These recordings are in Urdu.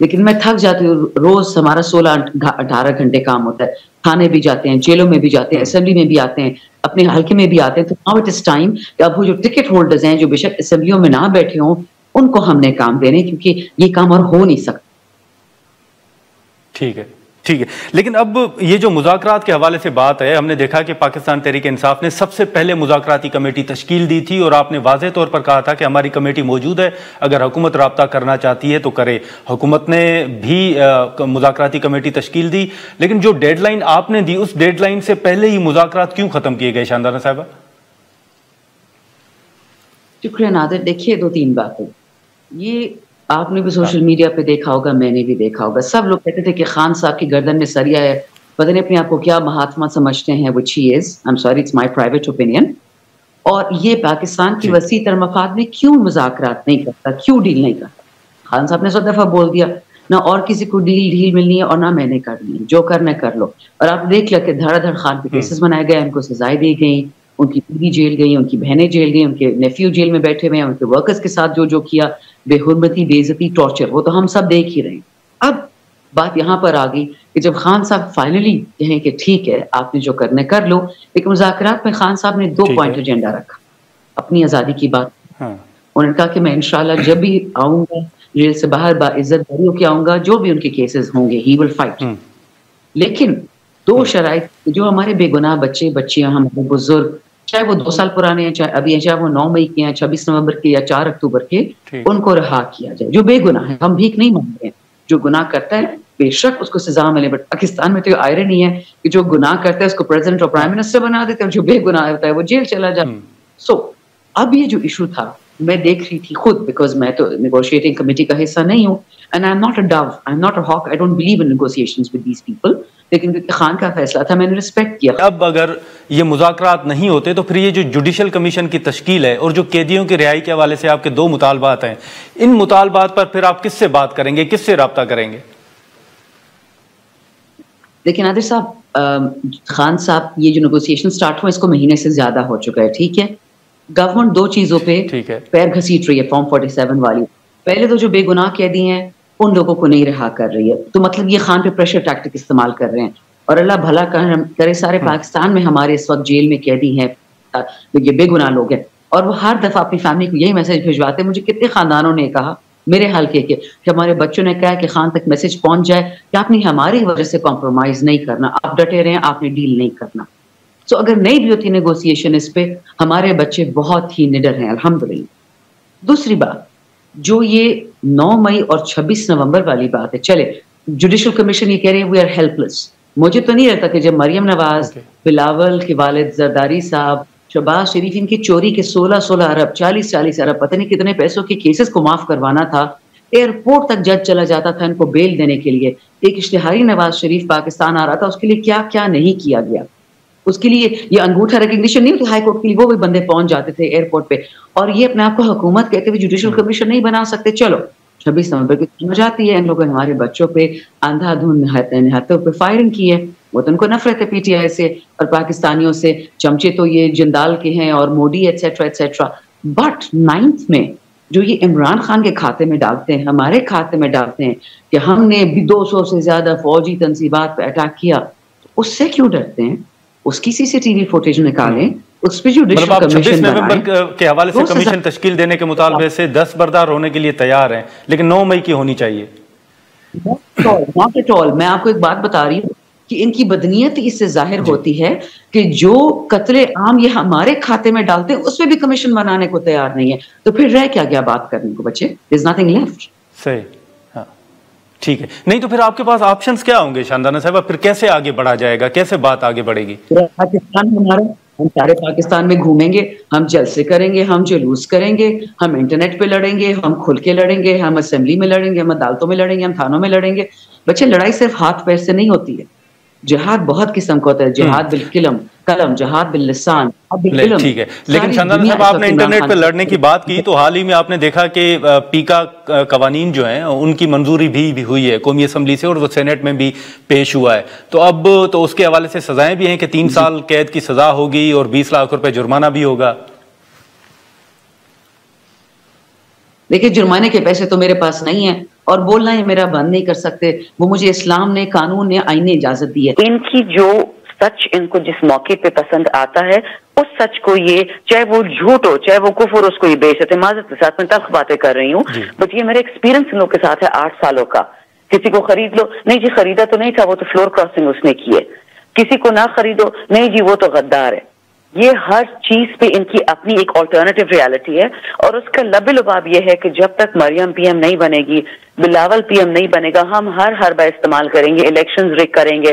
لیکن میں تھک جاتی ہوں. روز ہمارا 16-18 گھنٹے کام ہوتا ہے, تھانے بھی جاتے ہیں, جیلوں میں بھی جاتے ہیں, اسمبلی میں بھی آتے ہیں, اپنے حلقے میں بھی آتے ہیں. تو ناؤ اٹ از ٹائم کہ اب وہ جو ٹکٹ ہولڈرز ہیں جو بے شک اسمبلیوں میں نہ بیٹھے ہوں, ان کو ہم نے کام دینے, کیونکہ یہ کام اور ہو نہیں سکتا. ٹھیک ہے, ٹھیک ہے. لیکن اب یہ جو مذاکرات کے حوالے سے بات ہے, ہم نے دیکھا کہ پاکستان تحریک انصاف نے سب سے پہلے مذاکراتی کمیٹی تشکیل دی تھی, اور آپ نے واضح طور پر کہا تھا کہ ہماری کمیٹی موجود ہے, اگر حکومت رابطہ کرنا چاہتی ہے تو کرے. حکومت نے بھی مذاکراتی کمیٹی تشکیل دی, لیکن جو ڈیڈ لائن آپ نے دی اس ڈیڈ لائن سے پہلے ہی مذاکرات کیوں ختم کیے گئے شاندانہ صاحبہ؟ شکریہ نادر. دیکھیے 2-3 باتیں, یہ آپ نے بھی سوشل میڈیا پہ دیکھا ہوگا, میں نے بھی دیکھا ہوگا, سب لوگ کہتے تھے کہ خان صاحب کی گردن میں سریا ہے, پتہ نہیں اپنے آپ کو کیا مہاتما سمجھتے ہیں, which he is, I'm sorry, it's my private opinion. اور یہ پاکستان کی وسیع تر مفاد میں کیوں مذاکرات نہیں کرتا, کیوں ڈیل نہیں کرتا؟ خان صاحب نے 100 دفعہ بول دیا, نہ اور کسی کو ڈیل ملنی ہے اور نہ میں نے کرنی ہے, جو کرنا کر لو. اور آپ دیکھ لیں کہ دھڑا دھڑ خان پہ کیسز بنائے گئے, ان کو سزائیں دی گئیں, ان کی بیوی جیل گئی, ان کی بہنیں جیل گئی, ان کے نیفیو جیل میں بیٹھے ہوئے ہیں, ان کے ورکرز کے ساتھ جو کیا, بے حرمتی, بے عزتی, ٹارچر, وہ تو ہم سب دیکھ ہی رہے ہیں. اب بات یہاں پر آ گئی کہ جب خان صاحب فائنلی کہیں کہ ٹھیک ہے آپ نے جو کرنے کر لو, لیکن مذاکرات میں خان صاحب نے 2 پوائنٹ ایجنڈا رکھا. اپنی آزادی کی بات, انہوں نے کہا کہ میں انشاءاللہ جب بھی آؤں گا جیل سے باہر باعزت بری ہو کے آؤں گا, جو بھی ان کے کیسز ہوں گے ہی ول فائٹ. لیکن 2 شرائط, جو ہمارے بے گناہ بچے بچیاں, ہمارے بزرگ, چاہے وہ 2 سال پرانے ہیں, چاہے ابھی ہیں, چاہے وہ 9 مئی کے ہیں, 26 نومبر کے یا 4 اکتوبر کے, ان کو رہا کیا جائے. جو بے گناہ ہے, ہم بھیک نہیں مانگتے ہیں, جو گناہ کرتا ہے بے شک اس کو سزا ملے. بٹ پاکستان میں تو یہ آئرنی ہے کہ جو گناہ کرتا ہے اس کو پریزیڈنٹ اور پرائم منسٹر بنا دیتے ہیں, جو بے گناہ ہوتا ہے وہ جیل چلا جاتا ہے. سو اب یہ جو ایشو تھا, میں دیکھ رہی تھی خود, بیکاز میں تو نیگوشیٹنگ کمیٹی کا حصہ نہیں ہوں, and I am not a dove, I am not a hawk, I don't believe in negotiations with these people, لیکن خان کا فیصلہ تھا, میں نے رسپیکٹ کیا. اب اگر یہ مذاکرات نہیں ہوتے تو پھر یہ جو جوڈیشل کمیشن کی تشکیل ہے اور جو قیدیوں کی رہائی کے حوالے سے آپ کے 2 مطالبات ہیں, ان مطالبات پر پھر آپ کس سے بات کریں گے, کس سے رابطہ کریں گے؟ لیکن نادر صاحب, خان صاحب یہ جو نیگوسیشن سٹارٹ ہوا اس کو مہینے سے زیادہ ہو چکا ہے, ٹھیک ہے. گورنمنٹ 2 چیزوں پہ پیر گھسیٹ رہی ہے, فارم 47 والی. پہلے تو جو بے گناہ قیدی ہیں ان لوگوں کو نہیں رہا کر رہی ہے, تو مطلب یہ خان پہ پریشر ٹیکٹک استعمال کر رہے ہیں. اور اللہ بھلا کرے, سارے پاکستان میں ہمارے اس وقت جیل میں قیدی ہیں, یہ بے گناہ لوگ ہیں, اور وہ ہر دفعہ اپنی فیملی کو یہی میسج بھجواتے ہیں. مجھے کتنے خاندانوں نے کہا, میرے حلقے کے, کہ ہمارے بچوں نے کہا کہ خان تک میسج پہنچ جائے کہ آپ نے ہماری وجہ سے کمپرومائز نہیں کرنا, آپ ڈٹے رہے ہیں, آپ نے ڈیل نہیں کرنا. سو اگر نہیں بھی ہوتی نیگوسیشن اس پہ, ہمارے بچے بہت ہی نڈر ہیں الحمدللہ. دوسری بات, جو یہ 9 مئی اور 26 نومبر والی بات ہے, چلے جوڈیشل کمیشن یہ کہہ رہے ہیں وی آر ہیلپ لیس. مجھے تو نہیں لگتا کہ جب مریم نواز, بلاول کے والد زرداری صاحب, شہباز شریف, ان کی چوری کے 16 ارب 40 ارب پتہ نہیں کتنے پیسوں کے کیسز کو معاف کروانا تھا, ایئرپورٹ تک جج چلا جاتا تھا ان کو بیل دینے کے لیے. ایک اشتہاری نواز شریف پاکستان آ رہا تھا, اس کے لیے کیا کیا نہیں کیا گیا. اس کے لیے یہ انگوٹھا ریکگنیشن نہیں ہوتی ہائی کورٹ کے لیے, وہ بھی بندے پہنچ جاتے تھے ایئرپورٹ پہ, اور یہ اپنے آپ کو حکومت کہتے ہوئے جوڈیشل کمیشن نہیں بنا سکتے. چلو 26 نومبر کی سمجھ آتی ہے, ان لوگوں نے ہمارے بچوں پہ اندھا دھند نہایتوں پہ فائرنگ کی ہے. وہ تو ان کو نفرت ہے پی ٹی آئی سے اور پاکستانیوں سے, چمچے تو یہ جندال کے ہیں اور مودی ایٹسیٹرا ایٹسیٹرا. بٹ 9 میں جو یہ عمران خان کے کھاتے میں ڈالتے ہیں, ہمارے کھاتے میں ڈالتے ہیں کہ ہم نے 200 سے زیادہ فوجی تنصیبات پہ اٹیک کیا, اس سے کیوں ڈرتے ہیں؟ اس کی CCTV فوٹیج نکالیں, اس پہ جو 26 نومبر کے حوالے سے کمیشن تشکیل دینے کے مطالبے سے دستبردار ہونے کے لیے تیار ہیں, لیکن 9 مئی کی ہونی چاہیے. Not at all. میں آپ کو ایک بات بتا رہی ہوں کہ ان کی بدنیت اس سے ظاہر ہوتی ہے کہ جو قتل عام یہ ہمارے کھاتے میں ڈالتے ہیں اس پہ بھی کمیشن بنانے کو تیار نہیں ہے, تو پھر رہ کیا گیا بات کرنے کو بچے؟ There's nothing left. صحیح, ہاں ٹھیک ہے. نہیں تو پھر آپ کے پاس آپشنز کیا ہوں گے شاندانہ صاحبہ, پھر کیسے آگے بڑھا جائے گا, کیسے بات آگے بڑھے گی؟ پاکستان ہمارا, ہم سارے پاکستان میں گھومیں گے, ہم جلسے کریں گے, ہم جلوس کریں گے, ہم انٹرنیٹ پہ لڑیں گے, ہم کھل کے لڑیں گے, ہم اسمبلی میں لڑیں گے, ہم عدالتوں میں لڑیں گے, ہم تھانوں میں لڑیں گے. بچے لڑائی صرف ہاتھ پیر سے نہیں ہوتی ہے, جہاد بہت قسم کا ہوتا ہے, جہاد بالقلم, جہاد باللسان. ٹھیک ہے, لیکن شاندانہ صاحب آپ نے انٹرنیٹ پہ لڑنے کی بات کی, تو حال ہی میں آپ نے دیکھا کہ پیکا قوانین جو ہیں ان کی منظوری بھی ہوئی ہے قومی اسمبلی سے, اور وہ سینٹ میں بھی پیش ہوا ہے. تو اب تو اس کے حوالے سے سزائیں بھی ہیں کہ 3 سال قید کی سزا ہوگی اور 20 لاکھ روپے جرمانہ بھی ہوگا. دیکھیں جرمانے کے پیسے تو میرے پاس نہیں ہیں, اور بولنا یہ میرا بند نہیں کر سکتے, وہ مجھے اسلام نے, قانون نے, آئین نے اجازت دی ہے. ان کی جو سچ ان کو جس موقع پہ پسند آتا ہے اس سچ کو یہ, چاہے وہ جھوٹ ہو چاہے وہ کفر, اس کو یہ بیچتے. معذرت کے ساتھ میں تلخ باتیں کر رہی ہوں, بٹ یہ میرا ایکسپیرینس ان لوگ کے ساتھ ہے 8 سالوں کا. کسی کو خرید لو, نہیں جی خریدا تو نہیں تھا, وہ تو فلور کراسنگ اس نے کی ہے. کسی کو نہ خریدو, نہیں جی وہ تو غدار ہے. یہ ہر چیز پہ ان کی اپنی ایک آلٹرنیٹو ریالٹی ہے, اور اس کا لب لباب یہ ہے کہ جب تک مریم پی ایم نہیں بنے گی, بلاول پی ایم نہیں بنے گا, ہم ہر حربہ استعمال کریں گے, الیکشنز ریگ کریں گے,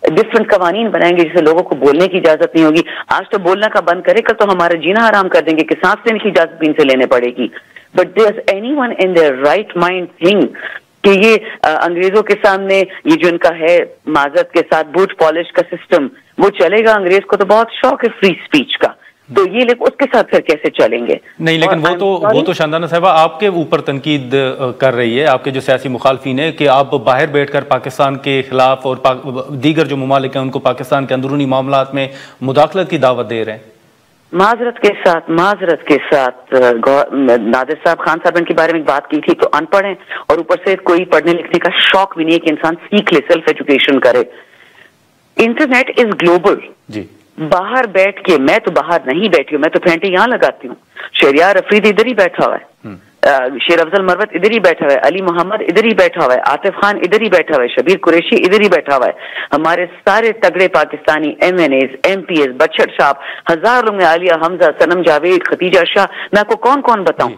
ڈفرنٹ قوانین بنائیں گے جسے لوگوں کو بولنے کی اجازت نہیں ہوگی. آج تو بولنا کا بند کرے, کل تو ہمارا جینا حرام کر دیں گے کہ سانس لینے کی اجازت بھی ان سے لینے پڑے گی. But does anyone in their right mind think کہ یہ انگریزوں کے سامنے یہ جو ان کا ہے معذرت کے ساتھ بوٹ پالش کا سسٹم وہ چلے گا؟ انگریز کو تو بہت شوق ہے فری اسپیچ کا, تو یہ لوگ اس کے ساتھ پھر کیسے چلیں گے؟ نہیں, لیکن وہ تو شاندانہ صاحبہ آپ کے اوپر تنقید کر رہی ہے, آپ کے جو سیاسی مخالفین ہیں, کہ آپ باہر بیٹھ کر پاکستان کے خلاف اور دیگر جو ممالک ہیں ان کو پاکستان کے اندرونی معاملات میں مداخلت کی دعوت دے رہے ہیں. معذرت کے ساتھ نادر صاحب, خان صاحب ان کے بارے میں بات کی تھی تو ان پڑھ ہیں, اور اوپر سے کوئی پڑھنے لکھنے کا شوق بھی نہیں ہے کہ انسان سیکھ لے, سیلف ایجوکیشن کرے. Internet is global. جی, باہر بیٹھ کے, میں تو باہر نہیں بیٹھی ہوں, میں تو پھینٹی یہاں لگاتی ہوں. شہریار افریدی ادھر ہی بیٹھا ہوا ہے, شیر افضل مروت ادھر ہی بیٹھا ہوا ہے, علی محمد ادھر ہی بیٹھا ہوا ہے, عاطف خان ادھر ہی بیٹھا ہوا ہے, شبیر قریشی ادھر ہی بیٹھا ہوا ہے. ہمارے سارے تگڑے Pakistani M N As, M P As, بچڑ صاحب, ہزار لوگ میں, عالیہ حمزہ, سنم جاوید, ختیجہ شاہ, میں آپ کو کون کون بتاؤں.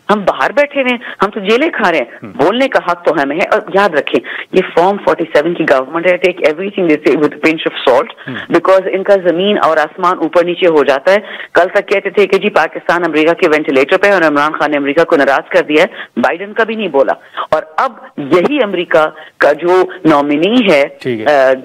ہم باہر بیٹھے ہوئے ہیں, ہم تو جیلیں کھا رہے ہیں, بولنے کا حق تو ہمیں ہے. اور یاد رکھیں یہ فارم 47 کی گورنمنٹ ہے, take everything with pinch of salt, because ان کا زمین اور آسمان اوپر نیچے ہو جاتا ہے. کل تک کہتے تھے کہ جی پاکستان امریکا کے وینٹیلیٹر پہ, اور عمران خان نے امریکا کو ناراض کر دیا ہے, بائیڈن کا بھی نہیں بولا. اور اب یہی امریکا کا جو نامنی ہے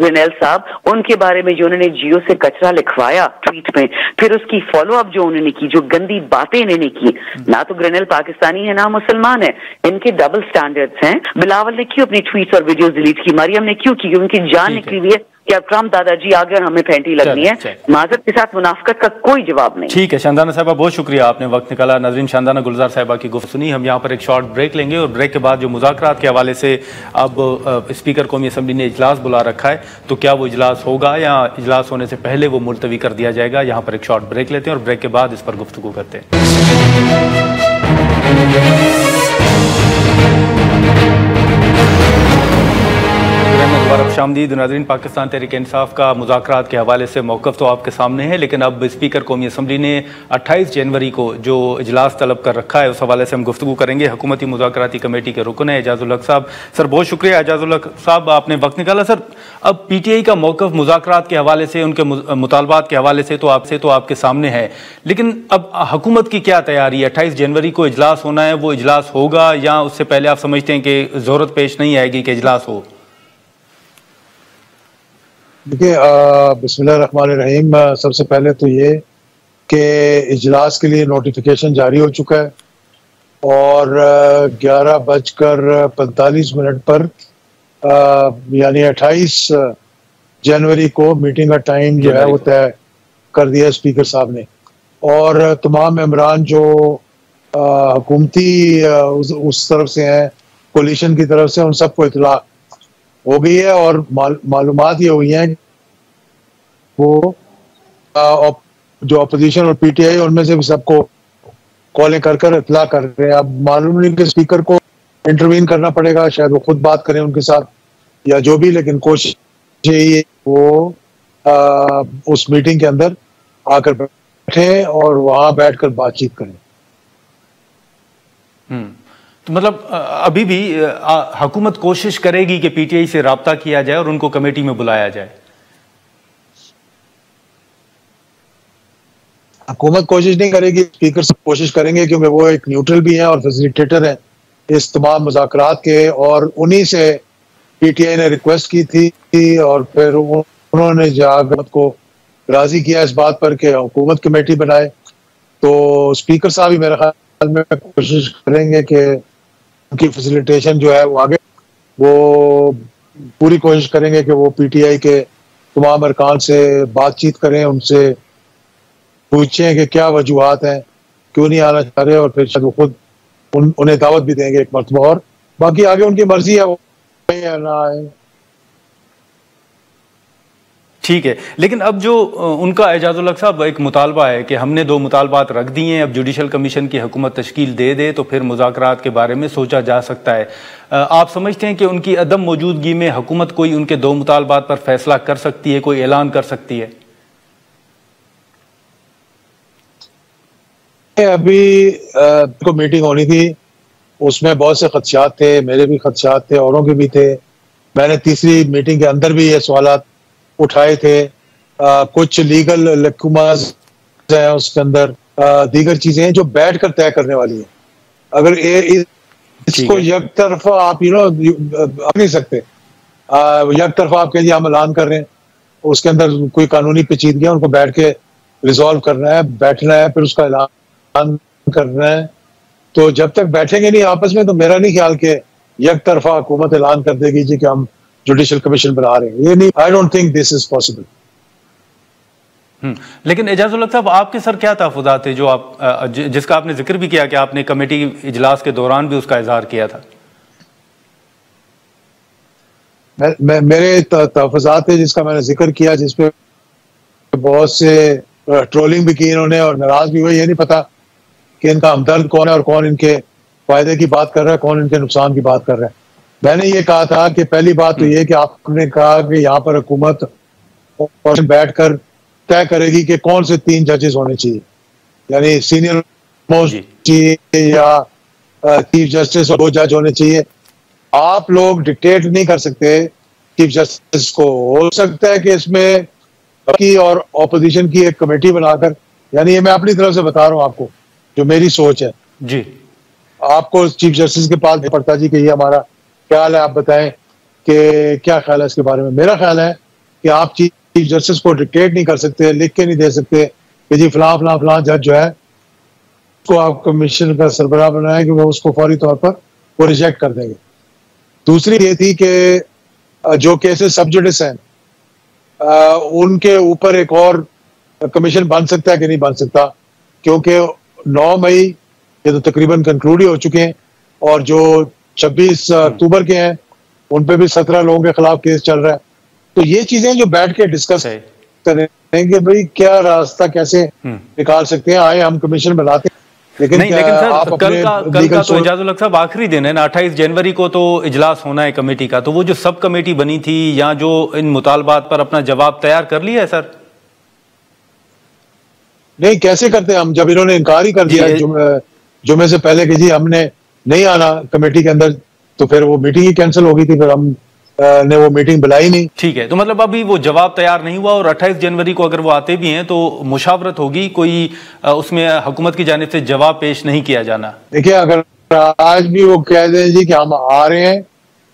گرینیل صاحب, ان کے بارے میں جو انہوں نے جیو سے کچرا لکھوایا ٹویٹ میں, پھر اس کی فالو اپ جو انہوں نے کی, جو گندی باتیں انہوں نے کی, نہ تو گرینیل پاکستانی ہے نہ مسلمان ہے, ان کے ڈبل سٹینڈرڈز ہیں. بلاول نے کیوں اپنی ٹویٹس اور ویڈیوز ڈیلیٹ کی, مریم نے کیوں کی, ان کی جان نکلی ہوئی ہے کہ اب ٹرمپ دادا جی آ گئے اور ہمیں پھینٹی لگنی ہے. معذرت کے ساتھ منافقت کا کوئی جواب نہیں. ٹھیک ہے شاندانہ صاحبہ, بہت شکریہ, آپ نے وقت نکالا. ناظرین, شاندانہ گلزار صاحبہ کی گفتگو سنی. ہم یہاں پر ایک شارٹ بریک لیں گے, اور بریک کے بعد جو مذاکرات کے حوالے سے اب اسپیکر قومی اسمبلی نے اجلاس بلا رکھا ہے, تو کیا وہ اجلاس ہوگا یا اجلاس ہونے سے پہلے وہ ملتوی کر دیا جائے گا, یہاں پر ایک شارٹ بریک لیتے ہیں اور بریک کے بعد اس پر گفتگو کرتے ہیں. دوبارہ خوش آمدید. ناظرین, پاکستان تحریک انصاف کا مذاکرات کے حوالے سے موقف تو آپ کے سامنے ہے, لیکن اب اسپیکر قومی اسمبلی نے 28 جنوری کو جو اجلاس طلب کر رکھا ہے, اس حوالے سے ہم گفتگو کریں گے. حکومتی مذاکراتی کمیٹی کے رکن ہیں اعجاز الحق صاحب. سر بہت شکریہ اعجاز الحق صاحب, آپ نے وقت نکالا. سر, اب پی ٹی آئی کا موقف مذاکرات کے حوالے سے, ان کے مطالبات کے حوالے سے تو آپ کے سامنے ہے, لیکن اب حکومت کی کیا تیاری ہے؟ 28 جنوری کو اجلاس ہونا ہے, وہ اجلاس ہوگا یا اس سے پہلے آپ سمجھتے ہیں کہ ضرورت پیش نہیں آئے گی کہ اجلاس ہو؟ دیکھیے, بسم اللہ الرحمن الرحیم. سب سے پہلے تو یہ کہ اجلاس کے لیے نوٹیفیکیشن جاری ہو چکا ہے, اور 11:45 پر یعنی 28 جنوری کو میٹنگ کا ٹائم جو ہے وہ طے کر دیا اسپیکر صاحب نے. اور تمام ممبران جو حکومتی اس طرف سے ہیں, کولیشن کی طرف سے, ان سب کو اطلاع ہو گئی ہے, اور معلومات یہ ہوئی ہیں وہ جو اپوزیشن اور پی ٹی آئی ان میں سے بھی سب کو کالیں کر اطلاع کر رہے ہیں. اب معلوم نہیں کہ اسپیکر کو انٹروین کرنا پڑے گا, شاید وہ خود بات کریں ان کے ساتھ یا جو بھی, لیکن کوشش یہی ہے وہ اس میٹنگ کے اندر آ کر بیٹھیں اور وہاں بیٹھ کر بات چیت کریں. تو مطلب ابھی بھی حکومت کوشش کرے گی کہ پی ٹی آئی سے رابطہ کیا جائے اور ان کو کمیٹی میں بلایا جائے؟ حکومت کوشش نہیں کرے گی, اسپیکر سے کوشش کریں گے, کیونکہ وہ ایک نیوٹرل بھی ہیں اور فیسیلیٹیٹر ہیں اس تمام مذاکرات کے, اور انہی سے پی ٹی آئی نے ریکویسٹ کی تھی, اور پھر انہوں نے حکومت کو راضی کیا اس بات پر کہ حکومت کمیٹی بنائے. تو اسپیکر صاحب ہی میرے خیال میں کوشش کریں گے کہ ان کی فیسیلیٹیشن جو ہے وہ آگے, وہ پوری کوشش کریں گے کہ وہ پی ٹی آئی کے تمام ارکان سے بات چیت کریں, ان سے پوچھیں کہ کیا وجوہات ہیں, کیوں نہیں آنا چاہ رہے, اور پھر شاید وہ خود انہیں دعوت بھی دیں گے ایک مرتبہ اور باقی آگے ان کی مرضی ہے وہ نہ آئے. ٹھیک ہے، لیکن اب جو ان کا اعجاز الحق صاحب ایک مطالبہ ہے کہ ہم نے 2 مطالبات رکھ دیے ہیں، اب جوڈیشل کمیشن کی حکومت تشکیل دے دے تو پھر مذاکرات کے بارے میں سوچا جا سکتا ہے. آپ سمجھتے ہیں کہ ان کی عدم موجودگی میں حکومت کوئی ان کے 2 مطالبات پر فیصلہ کر سکتی ہے، کوئی اعلان کر سکتی ہے؟ ابھی کو میٹنگ ہونی تھی، اس میں بہت سے خدشات تھے، میرے بھی خدشات تھے، اوروں کے بھی تھے. میں نے تیسری میٹنگ کے اندر بھی یہ سوالات اٹھائے تھے. کچھ لیگل لکوماز ہیں اس کے اندر، دیگر چیزیں ہیں جو بیٹھ کر طے کرنے والی ہیں. اگر اس کو یک طرفہ آپ نہیں سکتے، یک طرفہ آپ کے لیے ہم اعلان کر رہے ہیں، اس کے اندر کوئی قانونی پیچیدگیاں ان کو بیٹھ کے ریزالو کرنا ہے، بیٹھنا ہے، پھر اس کا اعلان کرنا ہے. تو جب تک بیٹھیں گے نہیں آپس میں تو میرا نہیں خیال کہ یک طرفہ حکومت اعلان کر دے گی جی کہ ہم جوڈیشل کمیشن بنا رہے ہیں. یہ نہیں، I don't think this is possible. لیکن اعجاز الحق صاحب، آپ کے سر کیا تحفظات تھے جو آپ جس کا آپ نے ذکر بھی کیا کہ آپ نے کمیٹی اجلاس کے دوران بھی اس کا اظہار کیا تھا؟ میرے تحفظات تھے جس کا میں نے ذکر کیا، جس پہ بہت سے ٹرولنگ بھی کی انہوں نے اور ناراض بھی ہوئے. یہ نہیں پتا کہ ان کا ہمدرد کون ہے اور کون ان کے فائدے کی بات کر رہا ہے، کون ان کے نقصان کی بات کر رہا ہے. میں نے یہ کہا تھا کہ پہلی بات تو یہ کہ آپ نے کہا کہ یہاں پر حکومت بیٹھ کر طے کرے گی کہ کون سے 3 ججز ہونے چاہیے، یعنی سینئر موسٹ یا چیف جسٹس اور 2 جج ہونے چاہیے. آپ لوگ ڈکٹیٹ نہیں کر سکتے چیف جسٹس کو. ہو سکتا ہے کہ اس میں کی اور اپوزیشن کی ایک کمیٹی بنا کر، یعنی یہ میں اپنی طرف سے بتا رہا ہوں آپ کو جو میری سوچ ہے. جی، آپ کو چیف جسٹس کے پاس پڑتا جی کہ یہ ہمارا خیال ہے، آپ بتائیں کہ کیا خیال ہے اس کے بارے میں. میرا خیال ہے کہ آپ چیف جسٹس کو ڈکٹیٹ نہیں کر سکتے، لکھ کے نہیں دے سکتے کہ جی فلاں فلاں فلاں جج جو ہے اس کو آپ کمیشن کا سربراہ بنائیں کہ وہ اس کو فوری طور پر وہ ریجیکٹ کر دیں گے. دوسری یہ تھی کہ جو کیسز سب جوڈس ہیں ان کے اوپر ایک اور کمیشن بن سکتا ہے کہ نہیں بن سکتا، کیونکہ 9 مئی یہ تو تقریباً کنکلوڈ ہی ہو چکے ہیں، اور جو 26 اکتوبر کے ہیں ان پہ بھی 17 لوگوں کے خلاف کیس چل رہا ہے. تو یہ چیزیں جو بیٹھ کے ڈسکس کریں کہ بھئی کیا راستہ کیسے نکال سکتے ہیں. آئے ہم کمیشن بناتے ہیں، لیکن سر کل کا تو اعجاز الحق صاحب آخری دن ہے نا، 28 جنوری کو تو اجلاس ہونا ہے کمیٹی کا. تو وہ جو سب کمیٹی بنی تھی یا جو ان مطالبات پر اپنا جواب تیار کر لیا ہے سر؟ نہیں، کیسے کرتے ہم جب انہوں نے انکار ہی کر دیا جمعے سے پہلے کہ جی ہم نے نہیں آنا کمیٹی کے اندر، تو پھر وہ میٹنگ ہی کینسل ہو گئی تھی، پھر ہم نے وہ میٹنگ بلائی نہیں. ٹھیک ہے، تو مطلب ابھی وہ جواب تیار نہیں ہوا، اور 28 جنوری کو اگر وہ آتے بھی ہیں تو مشاورت ہوگی، کوئی اس میں حکومت کی جانب سے جواب پیش نہیں کیا جانا. دیکھیں اگر آج بھی وہ کہہ دیں جی کہ ہم آ رہے ہیں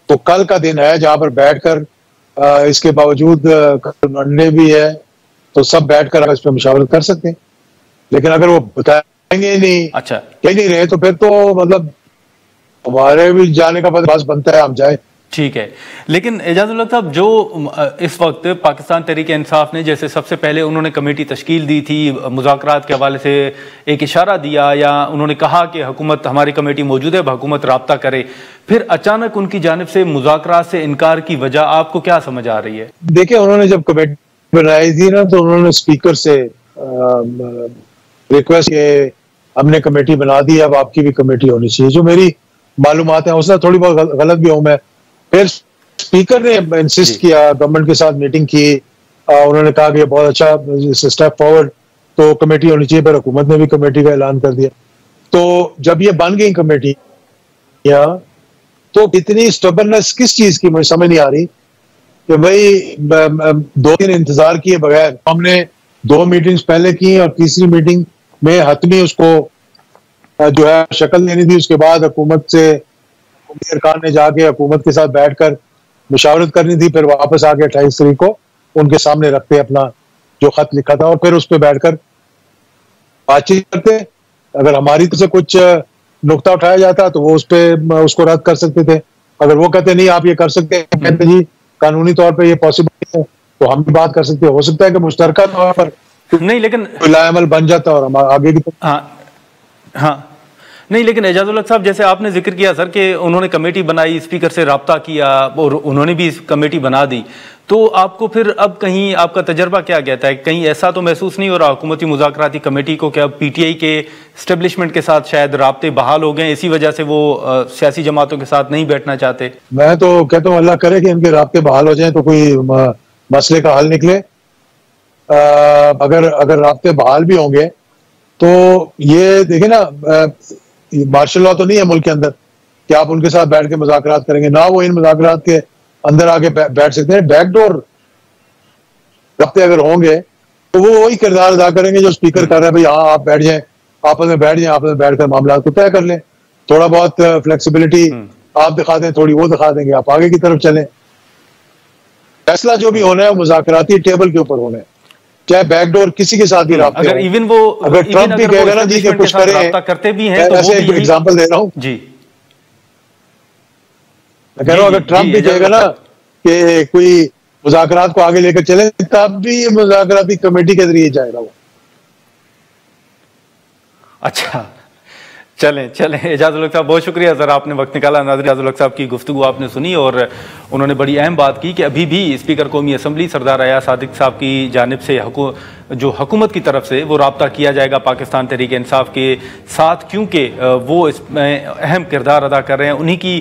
تو کل کا دن ہے جہاں پر بیٹھ کر اس کے باوجود منڈے بھی ہے تو سب بیٹھ کر اس پہ مشاورت کر سکتے ہیں. لیکن اگر وہ بتائیں گے نہیں، اچھا کہہ نہیں رہے، تو پھر تو مطلب ہمارے بھی جانے کا بس بنتا ہے ہم جائیں. ٹھیک ہے، لیکن اعجاز الحق صاحب جو اس وقت پاکستان تحریک انصاف نے جیسے سب سے پہلے انہوں نے کمیٹی تشکیل دی تھی، مذاکرات کے حوالے سے ایک اشارہ دیا یا انہوں نے کہا کہ حکومت ہماری کمیٹی موجود ہے، حکومت رابطہ کرے، پھر اچانک ان کی جانب سے مذاکرات سے انکار کی وجہ آپ کو کیا سمجھ آ رہی ہے؟ دیکھیں انہوں نے جب کمیٹی بنائی تھی نا تو انہوں نے اسپیکر سے ریکویسٹ کہ ہم نے کمیٹی بنا دی، اب آپ کی بھی کمیٹی ہونی چاہیے. جو میری معلومات ہیں اس میں تھوڑی بہت غلط بھی ہوں میں. پھر اسپیکر نے انسسٹ کیا، گورنمنٹ کے ساتھ میٹنگ کی، انہوں نے کہا کہ یہ بہت اچھا اسٹیپ فارورڈ، تو کمیٹی ہونی چاہیے. پھر حکومت نے بھی کمیٹی کا اعلان کر دیا. تو جب یہ بن گئی کمیٹی تو اتنی اسٹبرنس کس چیز کی مجھے سمجھ نہیں آ رہی کہ بھائی 2 دن انتظار کیے بغیر ہم نے 2 میٹنگز پہلے کی اور تیسری میٹنگ میں حتمی اس کو جو ہے شکل دینی تھی. اس کے بعد حکومت سے ارکان نے جا کے حکومت کے ساتھ بیٹھ کر مشاورت کرنی تھی، پھر واپس آ کے 28 تاریخ کو ان کے سامنے رکھتے اپنا جو خط لکھا تھا اور پھر اس پہ بیٹھ کر بات چیت کرتے. اگر ہماری طرف سے کچھ نقطہ اٹھایا جاتا تو وہ اس پہ اس کو رد کر سکتے تھے. اگر وہ کہتے نہیں آپ یہ کر سکتے ہیں، کہتے جی قانونی طور پہ یہ پاسبل ہے تو ہم بھی بات کر سکتے ہیں. ہو سکتا ہے کہ مشترکہ طور پر نہیں، لیکن لائے عمل بن جاتا اور ہم آگے کی ہاں نہیں لیکن اعجاز الحق صاحب جیسے آپ نے ذکر کیا سر کہ انہوں نے کمیٹی بنائی, اسپیکر سے رابطہ کیا اور انہوں نے بھی کمیٹی بنا دی, تو آپ کو پھر اب کہیں آپ کا تجربہ کیا کہتا ہے, کہیں ایسا تو محسوس نہیں ہو رہا حکومتی مذاکراتی کمیٹی کو کہ اب پی ٹی آئی کے اسٹیبلشمنٹ کے ساتھ شاید رابطے بحال ہو گئے, اسی وجہ سے وہ سیاسی جماعتوں کے ساتھ نہیں بیٹھنا چاہتے؟ میں تو کہتا ہوں اللہ کرے کہ ان کے رابطے بحال ہو جائیں تو کوئی مسئلے کا حل نکلے. اگر رابطے بحال بھی ہوں گے تو یہ دیکھیں نا, مارشل لا تو نہیں ہے ملک کے اندر کہ آپ ان کے ساتھ بیٹھ کے مذاکرات کریں گے, نہ وہ ان مذاکرات کے اندر آ کے بیٹھ سکتے ہیں. بیک ڈور رابطے اگر ہوں گے تو وہ وہی کردار ادا کریں گے جو اسپیکر کر رہے ہیں, بھائی ہاں آپ بیٹھ جائیں, آپس میں بیٹھ جائیں, آپس میں بیٹھ کر معاملات کو طے کر لیں, تھوڑا بہت فلیکسیبلٹی آپ دکھا دیں, تھوڑی وہ دکھا دیں گے, آپ آگے کی طرف چلیں. فیصلہ جو بھی ہونا ہے وہ مذاکراتی ٹیبل کے اوپر ہونا ہے, چاہے بیک ڈور کسی کے ساتھ بھی رابطے ہوں. اگر ٹرمپ بھی کہے گا نا جی کہ کچھ کریں, ایسے ایک ایگزامپل دے رہا ہوں جی, میں کہہ رہا ہوں اگر ٹرمپ بھی کہے گا نا کہ کوئی مذاکرات کو آگے لے کر چلے, تب بھی یہ مذاکراتی کمیٹی کے ذریعے جائے گا وہ. اچھا چلیں اعجاز الحق صاحب بہت شکریہ سر, آپ نے وقت نکالا. ناظرین اعجاز الحق صاحب کی گفتگو آپ نے سنی اور انہوں نے بڑی اہم بات کی کہ ابھی بھی اسپیکر قومی اسمبلی سردار ایاز صادق صاحب کی جانب سے جو حکومت کی طرف سے وہ رابطہ کیا جائے گا پاکستان تحریک انصاف کے ساتھ, کیونکہ وہ اس میں اہم کردار ادا کر رہے ہیں, انہی کی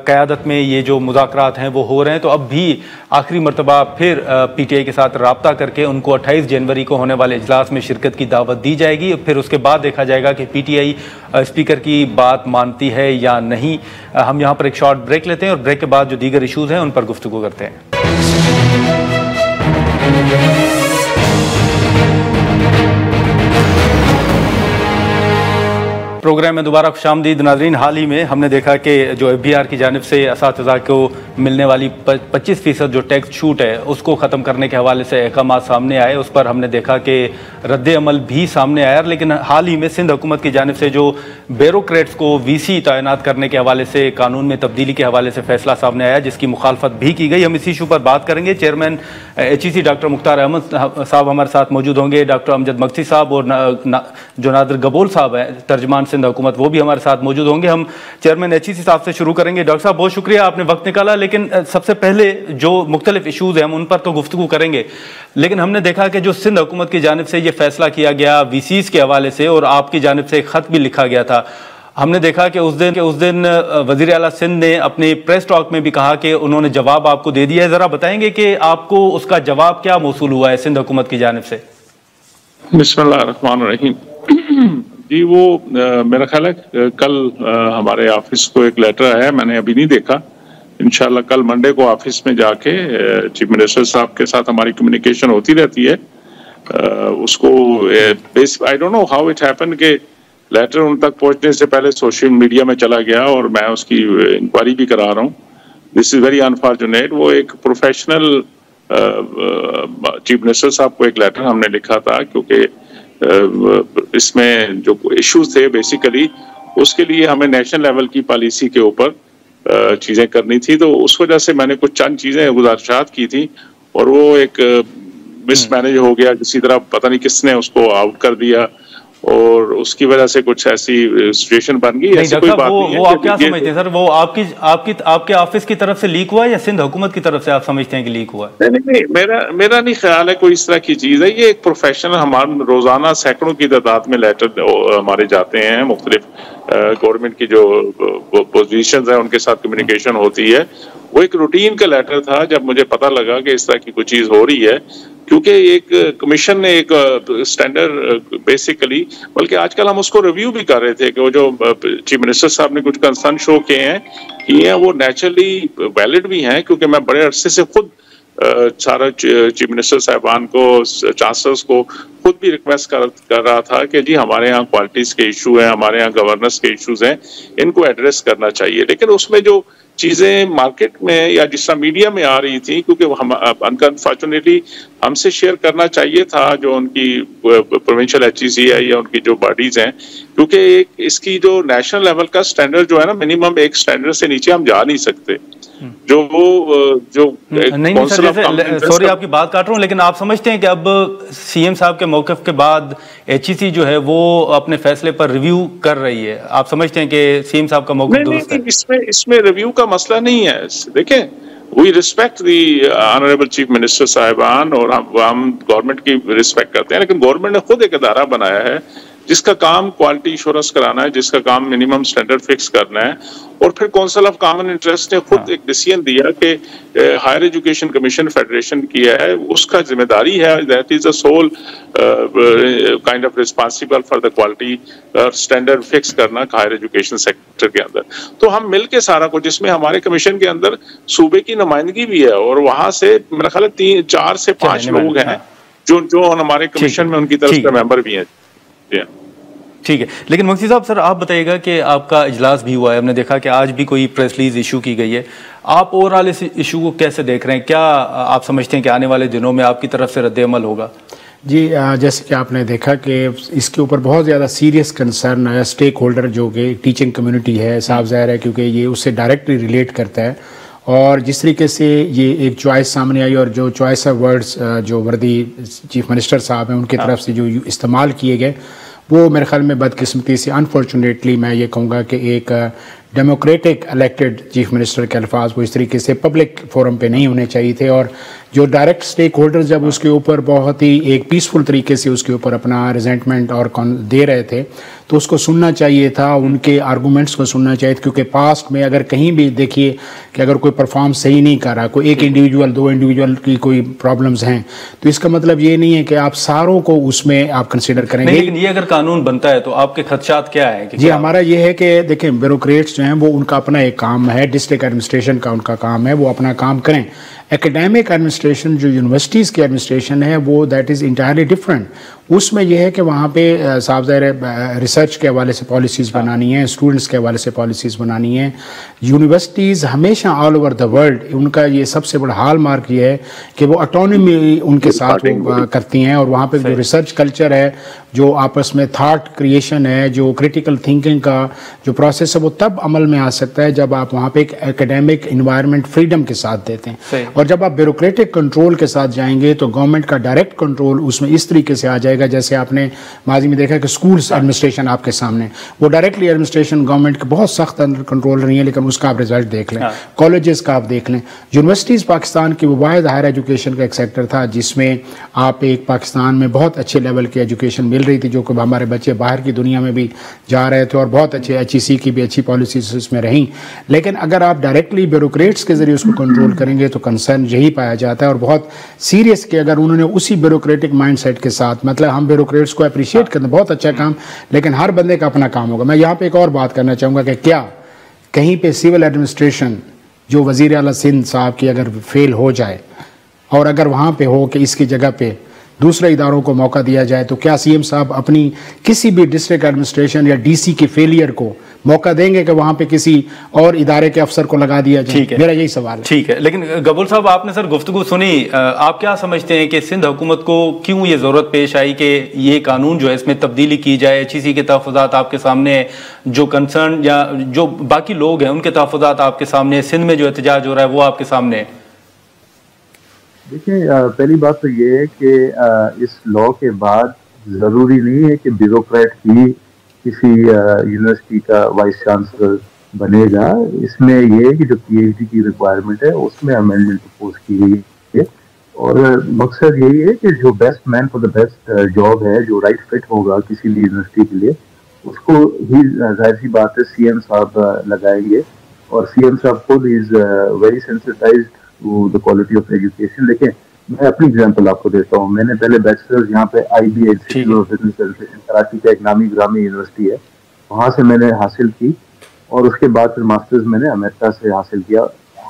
قیادت میں یہ جو مذاکرات ہیں وہ ہو رہے ہیں. تو اب بھی آخری مرتبہ پھر پی ٹی آئی کے ساتھ رابطہ کر کے ان کو 28 جنوری کو ہونے والے اجلاس میں شرکت کی دعوت دی جائے گی. پھر اس کے بعد دیکھا جائے گا کہ پی ٹی آئی اسپیکر کی بات مانتی ہے یا نہیں. ہم یہاں پر ایک شارٹ بریک لیتے ہیں اور بریک کے بعد جو دیگر ایشوز ہیں ان پر گفتگو کرتے ہیں. پروگرام میں دوبارہ خوش آمدید. ناظرین, حال ہی میں ہم نے دیکھا کہ جو ایف بی آر کی جانب سے اساتذہ کو ملنے والی 25% جو ٹیکس چھوٹ ہے اس کو ختم کرنے کے حوالے سے احکامات سامنے آئے, اس پر ہم نے دیکھا کہ رد عمل بھی سامنے آیا. لیکن حال ہی میں سندھ حکومت کی جانب سے جو بیوروکریٹس کو وی سی تعینات کرنے کے حوالے سے قانون میں تبدیلی کے حوالے سے فیصلہ سامنے آیا, جس کی مخالفت بھی کی گئی. ہم اسی ایشو پر بات کریں گے. Chairman H E C doctor مختار احمد صاحب ہمارے ساتھ موجود ہوں گے, ڈاکٹر امجد مقصی صاحب اور جو نادر گبول صاحب ہیں ترجمان سندھ حکومت, وہ بھی ہمارے ساتھ موجود ہوں گے. ہم چیئرمین ایچ ای سی صاحب سے شروع کریں گے. ڈاکٹر صاحب بہت شکریہ, آپ نے وقت نکالا. لیکن سب سے پہلے جو مختلف ایشوز ہیں ہم ان پر تو گفتگو کریں گے, لیکن ہم نے دیکھا کہ جو سندھ حکومت کی جانب سے یہ فیصلہ کیا گیا وی سیز کے حوالے سے, اور آپ کی جانب سے ایک خط بھی لکھا گیا تھا, ہم نے دیکھا کہ اس دن وزیر اعلیٰ سندھ نے اپنے پریس ٹاک میں بھی کہا کہ انہوں نے جواب آپ کو دے دیا ہے. ذرا بتائیں گے کہ آپ کو اس کا جواب کیا موصول ہوا ہے سندھ حکومت کی جانب سے؟ بسم اللہ الرحمن الرحیم. جی وہ میرا خیال ہے کل ہمارے آفس کو ایک لیٹر آیا ہے, میں نے ابھی نہیں دیکھا. انشاءاللہ کل منڈے کو آفس میں جا کے چیف منسٹر صاحب کے ساتھ ہماری کمیونیکیشن ہوتی رہتی ہے. اس کو I don't know how it happen کہ لیٹر ان تک پہنچنے سے پہلے سوشل میڈیا میں چلا گیا اور میں اس کی انکوائری بھی کرا رہا ہوں. دس از ویری انفارچونیٹ. وہ ایک پروفیشنل چیف منسٹر صاحب کو ایک لیٹر ہم نے لکھا تھا, کیونکہ اس میں جو ایشوز تھے بیسیکلی اس کے لیے ہمیں نیشنل لیول کی پالیسی کے اوپر چیزیں کرنی تھی. تو اس وجہ سے میں نے کچھ چند چیزیں گزارشات کی تھی اور وہ ایک مس مینج ہو گیا, کسی طرح پتہ نہیں کس نے اس کو آؤٹ کر دیا اور اس کی وجہ سے کچھ ایسی سچویشن بن گئی. ایسی کوئی بات نہیں ہے. وہ آپ کیا سمجھتے ہیں سر, وہ آپ کے آفس کی طرف سے لیک ہوا ہے یا سندھ حکومت کی طرف سے آپ سمجھتے ہیں کہ لیک ہوا ہے؟ نہیں, میرا نہیں خیال ہے کوئی اس طرح کی چیز ہے. یہ ایک پروفیشنل, ہمارے روزانہ سینکڑوں کی تعداد میں لیٹر ہمارے جاتے ہیں, مختلف گورنمنٹ کی جو پوزیشنز ہیں ان کے ساتھ کمیونیکیشن ہوتی ہے. وہ ایک روٹین کا لیٹر تھا جب مجھے پتہ لگا کہ اس طرح کی کوئی چیز ہو رہی ہے, کیونکہ ایک کمیشن نے ایک اسٹینڈرڈ بیسیکلی, بلکہ آج کل ہم اس کو ریویو بھی کر رہے تھے کہ وہ جو چیف منسٹر صاحب نے کچھ کنسرن شو کیے ہیں وہ نیچرلی ویلڈ بھی ہیں, کیونکہ میں بڑے عرصے سے خود سارا چیف منسٹر صاحبان کو, چانسلرز کو خود بھی ریکویسٹ کر رہا تھا کہ جی ہمارے یہاں کوالٹیز کے ایشو ہیں, ہمارے یہاں گورننس کے ایشوز ہیں, ان کو ایڈریس کرنا چاہیے. لیکن اس میں جو چیزیں مارکیٹ میں یا جس طرح میڈیا میں آ رہی تھی, کیونکہ انفارچونیٹلی ہم سے شیئر کرنا چاہیے تھا جو ان کی پروونشل ایچ ای سی ہے یا ان کی جو باڈیز ہیں, کیونکہ اس کی جو نیشنل لیول کا اسٹینڈرڈ جو ہے نا منیمم ایک اسٹینڈرڈ سے نیچے ہم جا نہیں سکتے. نہیں سوری آپ کی بات کاٹ رہا ہوں، لیکن آپ سمجھتے ہیں کہ اب سی ایم صاحب کے موقف کے بعد ایچ ای سی جو ہے وہ اپنے فیصلے پر ریویو کر رہی ہے، آپ سمجھتے ہیں کہ سی ایم صاحب کا موقف درست ہے؟ اس میں ریویو کا مسئلہ نہیں ہے. دیکھیں we respect the honourable chief minister صاحبان، اور ہم گورنمنٹ کی ریسپیکٹ کرتے ہیں، لیکن گورنمنٹ نے خود ایک ادارہ بنایا ہے جس کا کام کوالٹی ایشورنس کرانا ہے، جس کا کام منیمم سٹینڈرڈ فکس کرنا ہے. اور پھر کونسل آف کامن انٹرسٹ نے خود ایک ڈیسیژن دیا کہ ہائر ایجوکیشن کمیشن فیڈریشن کی ہے، اس کا ذمہ داری ہے، that is a civil kind of responsible for the quality اور سٹینڈرڈ فکس کرنا ہائر ایجوکیشن سیکٹر کے اندر. تو ہم مل کے سارا کچھ، جس میں ہمارے کمیشن کے اندر صوبے کی نمائندگی بھی ہے، اور وہاں سے میرا خیال ہے 4 سے 5 لوگ ہیں جو ہمارے کمیشن میں ان کی طرف سے ممبر بھی ہیں. ٹھیک ہے، لیکن مفتی صاحب سر آپ بتائیے گا کہ آپ کا اجلاس بھی ہوا ہے، ہم نے دیکھا کہ آج بھی کوئی پریس ریلیز ایشو کی گئی ہے، آپ اوور آل اس ایشو کو کیسے دیکھ رہے ہیں؟ کیا آپ سمجھتے ہیں کہ آنے والے دنوں میں آپ کی طرف سے رد عمل ہوگا؟ جی جیسے کہ آپ نے دیکھا کہ اس کے اوپر بہت زیادہ سیریس کنسرن ہے اسٹیک ہولڈر جو کہ ٹیچنگ کمیونٹی ہے، صاف ظاہر ہے کیونکہ یہ اس سے ڈائریکٹلی ریلیٹ کرتا ہے. اور جس طریقے سے یہ ایک چوائس سامنے آئی، اور جو چوائس آف ورڈز جو وردی چیف منسٹر صاحب ہیں ان کی طرف سے جو استعمال کیے گئے، وہ میرے خیال میں بدقسمتی سے انفارچونیٹلی میں یہ کہوں گا کہ ایک ڈیموکریٹک الیکٹڈ چیف منسٹر کے الفاظ وہ اس طریقے سے پبلک فورم پہ نہیں ہونے چاہیے تھے. اور جو ڈائریکٹ اسٹیک ہولڈر جب اس کے اوپر بہت ہی ایک پیسفل طریقے سے اس کے اوپر اپنا ریزنٹمنٹ اور دے رہے تھے، تو اس کو سننا چاہیے تھا، ان کے آرگومنٹس کو سننا چاہیے تھا. کیونکہ پاسٹ میں اگر کہیں بھی دیکھیے کہ اگر کوئی پرفارم صحیح نہیں کر رہا، کوئی ایک انڈیویجول 2 انڈیویجول کی کوئی پرابلمز ہیں، تو اس کا مطلب یہ نہیں ہے کہ آپ ساروں کو اس میں آپ کنسیڈر کریں گے. لیکن یہ اگر قانون بنتا ہے تو آپ کے خدشات کیا ہیں؟ جی ہمارا یہ ہے کہ دیکھیں بیوروکریٹس جو ہیں وہ ان کا اپنا ایک کام ہے، ڈسٹرکٹ ایڈمنسٹریشن کا ان کا کام ہے، وہ اپنا کام کریں. ایکیڈیمک ایڈمنسٹریشن جو یونیورسٹیز کی ایڈمنسٹریشن ہے وہ دیٹ از انٹائرلی ڈفرینٹ. اس میں یہ ہے کہ وہاں پہ صاف ظاہر ہے ریسرچ کے حوالے سے پالیسیز بنانی ہیں، اسٹوڈنٹس کے حوالے سے پالیسیز بنانی ہیں. یونیورسٹیز ہمیشہ all over the world in کا یہ سب سے بڑا ہال مارک یہ ہے کہ وہ اٹانومی ان کے ساتھ کرتی ہیں، اور وہاں پہ جو ریسرچ کلچر ہے، جو آپس میں تھاٹ کریشن ہے، جو کریٹیکل تھنکنگ کا جو پروسیس ہے، وہ تب عمل میں آ سکتا ہے جب آپ وہاں پہ ایک ایکیڈیمک انوائرمنٹ فریڈم کے ساتھ دیتے ہیں. اور جب آپ بیوروکریٹک کنٹرول کے ساتھ جائیں گے تو گورنمنٹ کا ڈائریکٹ کنٹرول اس میں اس طریقے سے آ جائے گا جیسے آپ نے ماضی میں دیکھا کہ اسکولس ایڈمنسٹریشن آپ کے سامنے وہ ڈائریکٹلی ایڈمنسٹریشن گورنمنٹ کے بہت سخت اندر کنٹرول رہی ہے، لیکن اس کا آپ رزلٹ دیکھ لیں. کالجز کا آپ دیکھ لیں. یونیورسٹیز پاکستان کی وہ واحد ہائر ایجوکیشن کا ایک سیکٹر تھا جس میں آپ ایک پاکستان میں بہت اچھے لیول کی ایجوکیشن مل رہی تھی، جو کہ ہمارے بچے باہر کی دنیا میں بھی جا رہے تھے، اور بہت اچھے ایچ ای سی کی بھی اچھی پالیسیز اس میں رہیں. لیکن اگر آپ ڈائریکٹلی بیوروکریٹس کے ذریعے اس کو کنٹرول کریں گے تو کنسرن یہی پایا جاتا ہے، اور بہت سیریس کہ اگر انہوں نے اسی بیوروکریٹک مائنڈ سیٹ کے ساتھ، مطلب ہم بیوروکریٹس کو اپریشیٹ کرتے ہیں، بہت اچھا کام، لیکن ہر بندے کا اپنا کام ہوگا. میں یہاں پہ ایک اور بات کرنا چاہوں گا کہ کیا کہیں پہ سول ایڈمنسٹریشن جو وزیر اعلیٰ سندھ صاحب کی اگر فیل ہو جائے، اور اگر وہاں پہ ہو کہ اس کی جگہ پہ دوسرے اداروں کو موقع دیا جائے، تو کیا سی ایم صاحب اپنی کسی بھی ڈسٹرکٹ ایڈمنسٹریشن یا ڈی سی کے فیلئر کو موقع دیں گے کہ وہاں پہ کسی اور ادارے کے افسر کو لگا دیا جائے؟ میرا یہی سوال ہے. ٹھیک ہے، لیکن غبول صاحب آپ نے سر گفتگو سنی، آپ کیا سمجھتے ہیں کہ سندھ حکومت کو کیوں یہ ضرورت پیش آئی کہ یہ قانون جو ہے اس میں تبدیلی کی جائے؟ ایچ ای سی کے تحفظات آپ کے سامنے، جو کنسرن یا جو باقی لوگ ہیں ان کے تحفظات آپ کے سامنے، سندھ میں جو احتجاج ہو رہا ہے وہ آپ کے سامنے. دیکھیں پہلی بات تو یہ ہے کہ اس لا کے بعد ضروری نہیں ہے کہ بیوروکریٹ ہی کسی یونیورسٹی کا وائس چانسلر بنے گا. اس میں یہ ہے کہ جو پی ایچ ڈی کی ریکوائرمنٹ ہے اس میں امینڈمنٹ پرپوز کی گئی ہے، اور مقصد یہی ہے کہ جو best man for the best job ہے، جو رائٹ فٹ ہوگا کسی بھی یونیورسٹی کے لیے، اس کو ہی ظاہر سی بات ہے سی ایم صاحب لگائیں گے. اور سی ایم صاحب خود is very sensitized to the quality of education. دیکھیں میں اپنی اگزامپل آپ کو دیتا ہوں. میں نے پہلے بیچلرز یہاں پہ I B institute of business administration Karachi کا ایک نامی گرامی یونیورسٹی ہے، وہاں سے میں نے حاصل کی، اور اس کے بعد پھر ماسٹرز میں نے امریکہ سے حاصل کیا.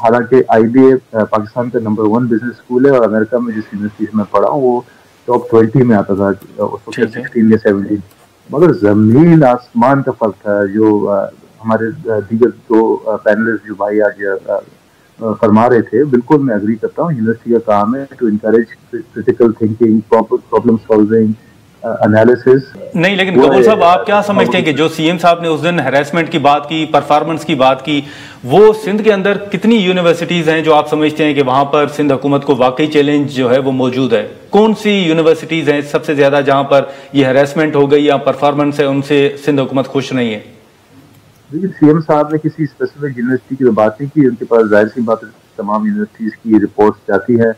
حالانکہ آئی بی اے پاکستان کا نمبر 1 بزنس اسکول ہے، اور امریکہ میں جس یونیورسٹی سے میں پڑھا ہوں وہ ٹاپ 20 میں آتا تھا اس وقت 16 یا 17. مگر زمین آسمان کا فرق تھا. جو ہمارے دیگر دو پینلسٹ جو بھائی آج فرما رہے تھے، بالکل میں اگری کرتا ہوں. یونیورسٹی کا کام ہے to encourage critical thinking, problem solving, analysis. نہیں لیکن قبول صاحب آپ کیا سمجھتے ہیں کہ جو سی ایم صاحب نے اس دن ہیراسمنٹ کی بات کی, پرفارمنس کی بات کی, وہ سندھ کے اندر کتنی یونیورسٹیز ہیں جو آپ سمجھتے ہیں کہ وہاں پر سندھ حکومت کو واقعی چیلنج جو ہے وہ موجود ہے؟ کون سی یونیورسٹیز ہیں سب سے زیادہ جہاں پر یہ ہیراسمنٹ ہو گئی یا پرفارمنس ہے ان سے سندھ حکومت خوش نہیں ہے؟ لیکن سی ایم صاحب نے کسی اسپیسیفک یونیورسٹی کی بات نہیں کی, ان کے پاس ظاہر سی بات تمام یونیورسٹیز کی رپورٹس جاتی ہے,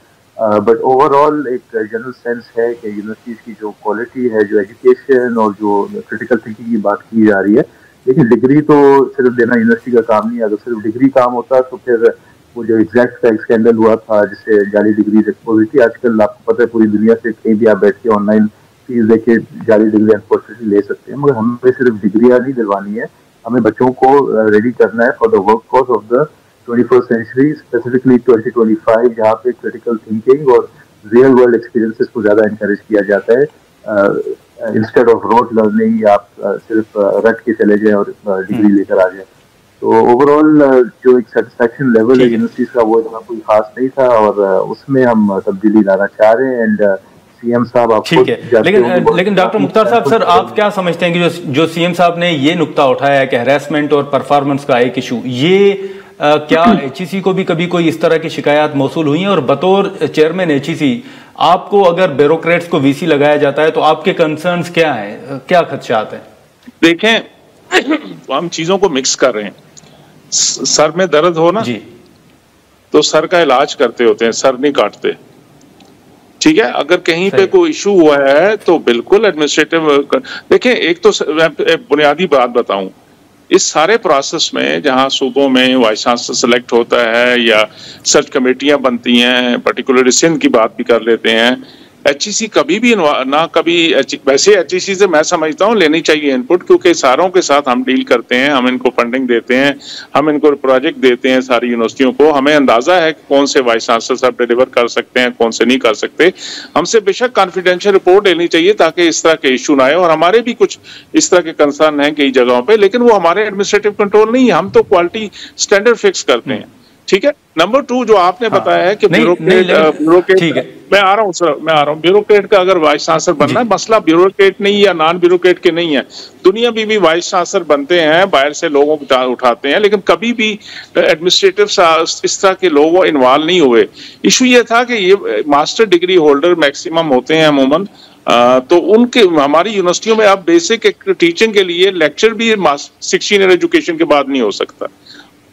بٹ اوور آل ایک جنرل سینس ہے کہ یونیورسٹیز کی جو کوالٹی ہے, جو ایجوکیشن اور جو کریٹیکل تھنکنگ کی بات کی جا رہی ہے, لیکن ڈگری تو صرف دینا یونیورسٹی کا کام نہیں ہے. اگر صرف ڈگری کام ہوتا تو پھر وہ جو ایگزیکٹ اسکینڈل ہوا تھا جس سے جعلی ڈگریز ایکسپوز ہوئی تھی, آج کل آپ کو پتہ ہے پوری دنیا سے کہیں بھی آپ بیٹھ کے آن لائن فیس دے کے جعلی ڈگری انفارچونیٹلی لے سکتے ہیں. مگر ہمیں صرف ڈگریاں نہیں دلوانی ہے, ہمیں بچوں کو ریڈی کرنا ہے for the work force of the 21st century, specifically 2025, جہاں پہ کریٹیکل تھنکنگ اور ریئل ورلڈ ایکسپیرینسز کو زیادہ انکریج کیا جاتا ہے انسٹیڈ آف روٹ لرننگ, یا آپ صرف رٹ کے چلے جائیں اور ڈگری لے کر آ جائیں. تو اوور آل جو ایک سیٹسفیکشن لیول ہے یونیورسٹیز کا وہ اتنا کوئی خاص نہیں تھا, اور اس میں ہم تبدیلی لانا چاہ رہے ہیں. اینڈ سی ایم صاحب آپ ٹھیک ہے, لیکن ڈاکٹر مختار صاحب سر آپ کیا سمجھتے ہیں کہ جو سی ایم صاحب نے یہ نقطہ اٹھایا ہے کہ ہیراسمنٹ اور پرفارمنس کا ایک ایشو, یہ کیا ایچ ای سی کو بھی کبھی کوئی اس طرح کی شکایات موصول ہوئی ہیں؟ اور بطور چیئرمین ایچ ای سی آپ کو اگر بیوروکریٹس کو وی سی لگایا جاتا ہے تو آپ کے کنسرنز کیا ہیں, کیا خدشات ہیں؟ دیکھیں ہم چیزوں کو مکس کر رہے ہیں. سر میں درد ہو نا جی تو سر کا علاج کرتے ہوتے ہیں, سر نہیں کاٹتے. ٹھیک ہے, اگر کہیں پہ کوئی ایشو ہوا ہے تو بالکل ایڈمنسٹریٹو. دیکھیں ایک تو بنیادی بات بتاؤں, اس سارے پروسیس میں جہاں صوبوں میں وائس چانسلر سلیکٹ ہوتا ہے یا سرچ کمیٹیاں بنتی ہیں, پرٹیکولرلی سندھ کی بات بھی کر لیتے ہیں, ایچ ای سی کبھی بھی نہ کبھی ویسے ایچ ای سی سے میں سمجھتا ہوں لینی چاہیے ان پٹ, کیونکہ ساروں کے ساتھ ہم ڈیل کرتے ہیں, ہم ان کو فنڈنگ دیتے ہیں, ہم ان کو پروجیکٹ دیتے ہیں ساری یونیورسٹیوں کو, ہمیں اندازہ ہے کہ کون سے وائس چانسلر صاحب ڈیلیور کر سکتے ہیں کون سے نہیں کر سکتے. ہم سے بے شک کانفیڈینشیل رپورٹ لینی چاہیے تاکہ اس طرح کے ایشو نہ آئے, اور ہمارے بھی کچھ اس طرح کے کنسرن ہیں کئی جگہوں پہ, لیکن وہ ہمارے ایڈمنسٹریٹو کنٹرول نہیں ہے, ہم تو کوالٹی اسٹینڈرڈ فکس کرتے ہیں. ٹھیک ہے. نمبر 2 جو آپ نے بتایا ہے کہ بیوروکریٹ, میں آ رہا ہوں بیوروکریٹ کا اگر وائس چانسلر بننا ہے, مسئلہ بیوروکریٹ نہیں یا نان بیوروکریٹ کے نہیں ہے. دنیا بھی وائس چانسلر بنتے ہیں, باہر سے لوگوں کو اٹھاتے ہیں, لیکن کبھی بھی ایڈمنسٹریٹو اس طرح کے لوگ انوالو نہیں ہوئے. ایشو یہ تھا کہ یہ ماسٹر ڈگری ہولڈر میکسیمم ہوتے ہیں عموماً, تو ان کے ہماری یونیورسٹیوں میں اب بیسک ٹیچنگ کے لیے لیکچر بھی 16 ایئر ایجوکیشن کے بعد نہیں ہو سکتا.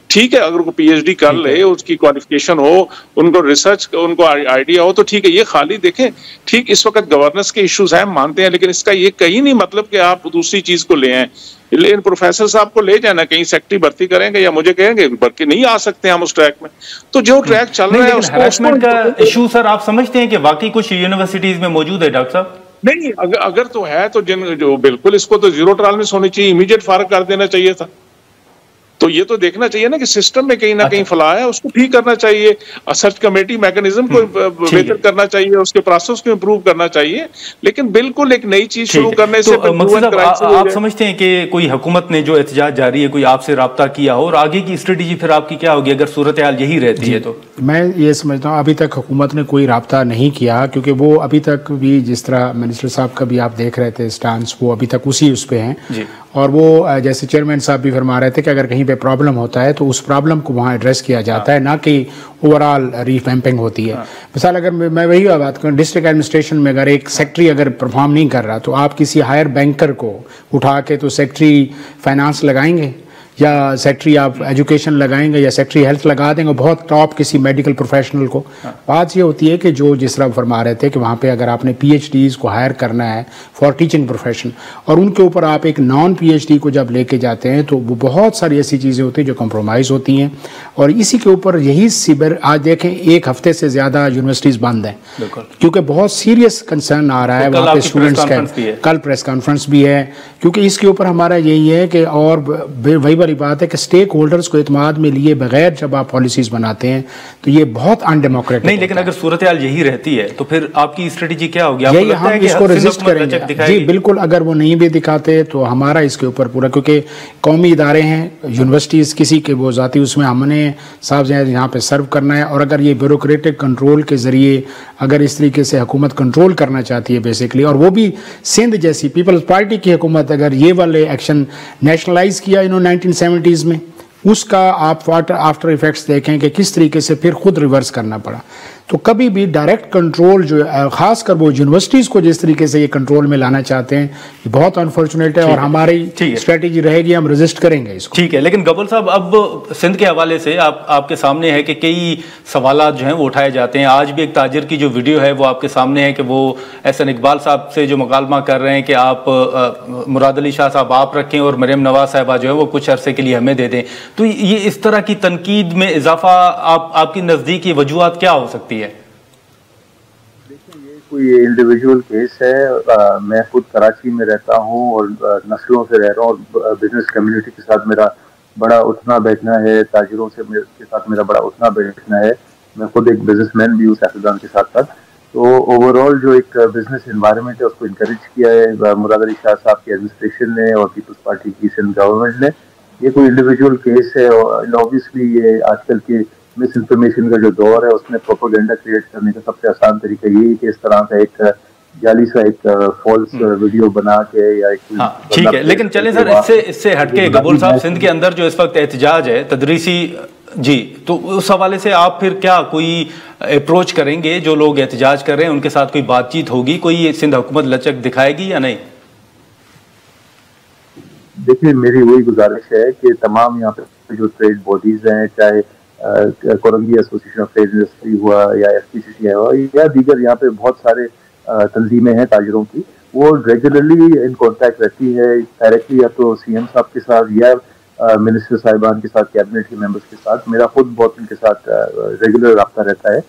ٹھیک ہے, اگر کوئی پی ایچ ڈی کر لے, اس کی کوالیفیکیشن ہو, ان کو ریسرچ, ان کو آئیڈیا ہو تو ٹھیک ہے. یہ خالی دیکھیں ٹھیک اس وقت گورننس کے ایشوز ہیں, مانتے ہیں, لیکن اس کا یہ کہیں نہیں مطلب کہ آپ دوسری چیز کو لے آئیں. لیکن پروفیسر صاحب کو لے جانا, کہیں سیکٹری بھرتی کریں گے یا مجھے کہیں گے بلکہ نہیں آ سکتے ہم اس ٹریک میں, تو جو ٹریک چل رہا ہے ہراسمنٹ کا ایشو سر آپ سمجھتے ہیں کہ واقعی کچھ یونیورسٹیز میں موجود ہے ڈاکٹر صاحب؟ نہیں, اگر تو ہے تو جو بالکل اس کو تو زیرو ٹالرنس ہونی چاہیے, امیڈیٹ فارغ کر دینا چاہیے تھا. تو یہ تو دیکھنا چاہیے نا کہ سسٹم میں کہیں نہ کہیں فلاح ہے, اس کو ٹھیک کرنا چاہیے, سرچ کمیٹی میکنزم کو بہتر کرنا چاہیے, اس کے پروسیس کو امپروو کرنا چاہیے, لیکن بالکل ایک نئی چیز شروع کرنے سے آپ سمجھتے ہیں کہ کوئی حکومت نے جو احتجاج جاری ہے کوئی آپ سے رابطہ کیا ہو, اور آگے کی اسٹریٹجی پھر آپ کی کیا ہوگی اگر صورتحال یہی رہتی ہے؟ تو میں یہ سمجھتا ہوں ابھی تک حکومت نے کوئی رابطہ نہیں کیا, کیونکہ وہ ابھی تک بھی جس طرح منسٹر صاحب کا بھی آپ دیکھ رہے تھے سٹانس, وہ ابھی تک اسی اس پہ ہیں. اور وہ جیسے چیئرمین صاحب بھی فرما رہے تھے کہ اگر کہیں پہ پرابلم ہوتا ہے تو اس پرابلم کو وہاں ایڈریس کیا جاتا ہے, نہ کہ اوور آل ریویمپنگ ہوتی ہے. مثال اگر میں وہی بات کروں, ڈسٹرکٹ ایڈمنسٹریشن میں اگر ایک سیکٹری اگر پرفارم نہیں کر رہا تو آپ کسی ہائر بینکر کو اٹھا کے تو سیکٹری فائنانس لگائیں گے, یا سیکٹری آپ ایجوکیشن لگائیں گے, یا سیکٹری ہیلتھ لگا دیں گے بہت ٹاپ کسی میڈیکل پروفیشنل کو. بات یہ ہوتی ہے کہ جو جس طرح فرما رہے تھے کہ وہاں پہ اگر آپ نے پی ایچ ڈیز کو ہائر کرنا ہے فار ٹیچنگ پروفیشن, اور ان کے اوپر آپ ایک نان پی ایچ ڈی کو جب لے کے جاتے ہیں تو وہ بہت ساری ایسی چیزیں ہوتی ہیں جو کمپرومائز ہوتی ہیں, اور اسی کے اوپر یہی آج دیکھیں 1 ہفتے سے زیادہ یونیورسٹیز بند ہیں, کیونکہ بہت سیریس کنسرن آ رہا ہے وہاں پہ اسٹوڈنٹس کا. کل پریس کانفرنس بھی ہے, کیونکہ اس کے اوپر ہمارا یہی ہے کہ اور وہی والی بات ہے کہ اسٹیک ہولڈرز کو اعتماد میں لیے بغیر جب آپ پالیسیز بناتے ہیں تو یہ بہت ان ڈیموکریٹک نہیں. لیکن اگر صورتحال یہی رہتی ہے تو پھر آپ کی اسٹریٹجی کیا ہوگی؟ آپ کو یہی لگتا ہے ہم کہ اس کو ریزسٹ کریں گے. جی بالکل, اگر وہ نہیں بھی دکھاتے تو ہمارا اس کے اوپر پورا, کیونکہ قومی ادارے ہیں, یونیورسٹیز کسی کے وہ ذاتی اس میں ہم نے صاحب یہاں پہ سرو کرنا ہے, اور اگر یہ بیوروکریٹک کنٹرول کے ذریعے اگر اس طریقے سے حکومت کنٹرول کرنا چاہتی ہے بیسکلی, اور وہ بھی سندھ جیسی پیپلز پارٹی کی حکومت اگر یہ والے ایکشن نیشنلائز کیا 1970s میں, اس کا آپ آفٹر ایفیکٹس دیکھیں کہ کس طریقے سے پھر خود ریورس کرنا پڑا. تو کبھی بھی ڈائریکٹ کنٹرول جو خاص کر وہ یونیورسٹیز کو جس طریقے سے یہ کنٹرول میں لانا چاہتے ہیں, یہ بہت انفارچونیٹ ہے, اور ہماری اسٹریٹجی رہے گی, ہم ریزسٹ کریں گے اس کو. ٹھیک ہے. لیکن گبل صاحب, اب سندھ کے حوالے سے آپ کے سامنے ہے کہ کئی سوالات جو ہیں وہ اٹھائے جاتے ہیں. آج بھی ایک تاجر کی جو ویڈیو ہے وہ آپ کے سامنے ہے کہ وہ احسن اقبال صاحب سے جو مکالمہ کر رہے ہیں کہ آپ مراد علی شاہ صاحب آپ رکھیں اور مریم نواز صاحبہ جو ہے وہ کچھ عرصے کے لیے ہمیں دے دیں. تو یہ اس طرح کی تنقید میں اضافہ آپ کی نزدیکی وجوہات کیا ہو سکتی ہے؟ کوئی انڈیویجول کیس ہے. میں خود کراچی میں رہتا ہوں اور نسلوں سے رہ رہا ہوں, اور بزنس کمیونٹی کے ساتھ میرا بڑا اٹھنا بیٹھنا ہے, تاجروں کے ساتھ میرا بڑا اٹھنا بیٹھنا ہے. میں خود ایک بزنس مین بھی ہوں سیاستدان کے ساتھ ساتھ. تو اوور آل جو ایک بزنس انوائرمنٹ ہے اس کو انکریج کیا ہے مراد علی شاہ صاحب کی ایڈمنسٹریشن نے اور پیپلز پارٹی کی سندھ گورنمنٹ نے. یہ کوئی انڈیویجول کیس ہے, اور اوبیسلی یہ آج کل کے مس انفارمیشن کا جو دور ہے اس میں پروپیگنڈا کریٹ کرنے کا سب سے آسان طریقہ یہی کہ اس طرح کا ایک جعلی سا ایک فالس ویڈیو بنا کے یا ایک. ٹھیک ہے, لیکن چلیں سر اس سے ہٹ کے گبول صاحب, سندھ کے اندر جو اس وقت احتجاج ہے تدریسی, جی, تو اس حوالے سے آپ پھر کیا کوئی اپروچ کریں گے؟ جو لوگ احتجاج کر رہے ہیں ان کے ساتھ کوئی بات چیت ہوگی؟ کوئی سندھ حکومت لچک دکھائے گی یا نہیں؟ دیکھیے, میری وہی گزارش ہے کہ تمام یہاں پہ جو ٹریڈ باڈیز ہیں, چاہے Korangi association of trade industry ہوا یا FPCCI ہوا یا دیگر یہاں پہ بہت سارے تنظیمیں ہیں تاجروں کی, وہ ریگولرلی ان کانٹیکٹ رہتی ہے ڈائریکٹلی یا تو CM صاحب کے ساتھ یا منسٹر صاحبان کے ساتھ, کیبنٹ کے ممبرس کے ساتھ. میرا خود بہت ان کے ساتھ ریگولر رابطہ رہتا ہے.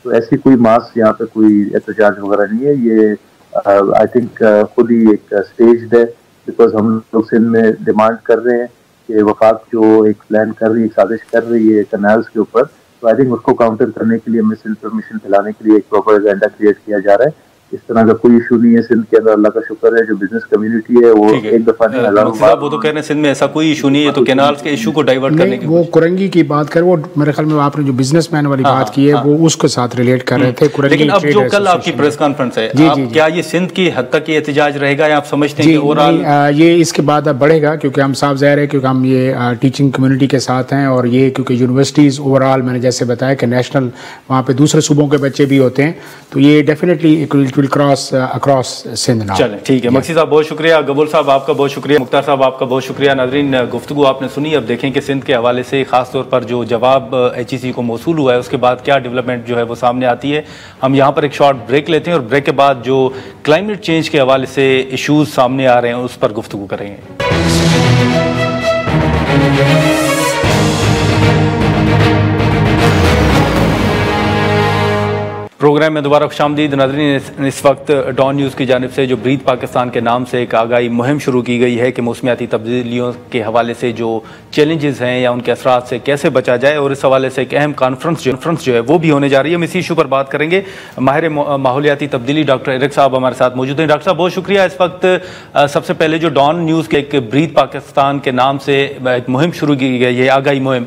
تو ایسی کوئی ماس یہاں پہ کوئی احتجاج وغیرہ نہیں ہے. یہ آئی تھنک خود ہی ایک اسٹیجڈ ہے, بیکاز ہم لوگ سندھ میں ڈیمانڈ کر رہے ہیں کہ وفاق جو ایک پلان کر رہی ہے, ایک سازش کر رہی ہے کنالز کے اوپر, تو آئی تھنک اس کو کاؤنٹر کرنے کے لیے, مس انفارمیشن پھیلانے کے لیے ایک پراپر ایجنڈا کریٹ کیا جا رہا ہے. اس طرح کا کوئی ایشو نہیں ہے سندھ کے اندر, اللہ کا شکر ہے. جو بزنس کمیونٹی ہے وہ ایک دفعہ نہیں, وہ تو کہہ رہے ہیں سندھ میں ایسا کوئی ایشو نہیں ہے, تو کینالز کے ایشو کو ڈائیورٹ کرنے کی وہ کورنگی کی بات کر, وہ میرے خیال میں آپ نے جو بزنس مین والی بات کی ہے وہ اس کے ساتھ ریلیٹ کر رہے تھے. لیکن اب جو کل آپ کی پریس کانفرنس ہے, کیا یہ سندھ کی حد تک یہ احتجاج رہے گا یا آپ سمجھتے ہیں کہ اوورآل یہ اس کے بعد اب بڑھے گا؟ کیونکہ ہم صاحب ظاہر ہے کیونکہ ہم یہ ٹیچنگ کمیونٹی کے ساتھ ہیں, اور یہ کیونکہ یونیورسٹیز اوورآل میں نے جیسے بتایا کہ نیشنل وہاں پہ دوسرے صوبوں کے بچے بھی ہوتے ہیں, تو یہ definitely it will cross across Sindh now. چلیں ٹھیک ہے. مکسی صاحب بہت شکریہ, گبول صاحب آپ کا بہت شکریہ, مختار صاحب آپ کا بہت شکریہ. ناظرین, گفتگو آپ نے سنی. اب دیکھیں کہ سندھ کے حوالے سے خاص طور پر جو جواب HEC کو موصول ہوا ہے اس کے بعد کیا ڈیولپمنٹ جو ہے وہ سامنے آتی ہے. ہم یہاں پر ایک شارٹ بریک لیتے ہیں, اور بریک کے بعد جو کلائمیٹ چینج کے حوالے سے ایشوز سامنے آ رہے ہیں اس پر گفتگو کریں گے. پروگرام میں دوبارہ خوش آمدید. ناظرین, اس وقت ڈان نیوز کی جانب سے جو بریتھ پاکستان کے نام سے ایک آگاہی مہم شروع کی گئی ہے کہ موسمیاتی تبدیلیوں کے حوالے سے جو چیلنجز ہیں یا ان کے اثرات سے کیسے بچا جائے, اور اس حوالے سے ایک اہم کانفرنس جو ہے وہ بھی ہونے جا رہی ہے. ہم اسی ایشو پر بات کریں گے. ماہر ماحولیاتی تبدیلی ڈاکٹر ایرک صاحب ہمارے ساتھ موجود ہیں. ڈاکٹر صاحب بہت شکریہ. اس وقت سب سے پہلے جو ڈان نیوز کے ایک بریتھ پاکستان کے نام سے ایک مہم شروع کی گئی ہے, آگاہی مہم,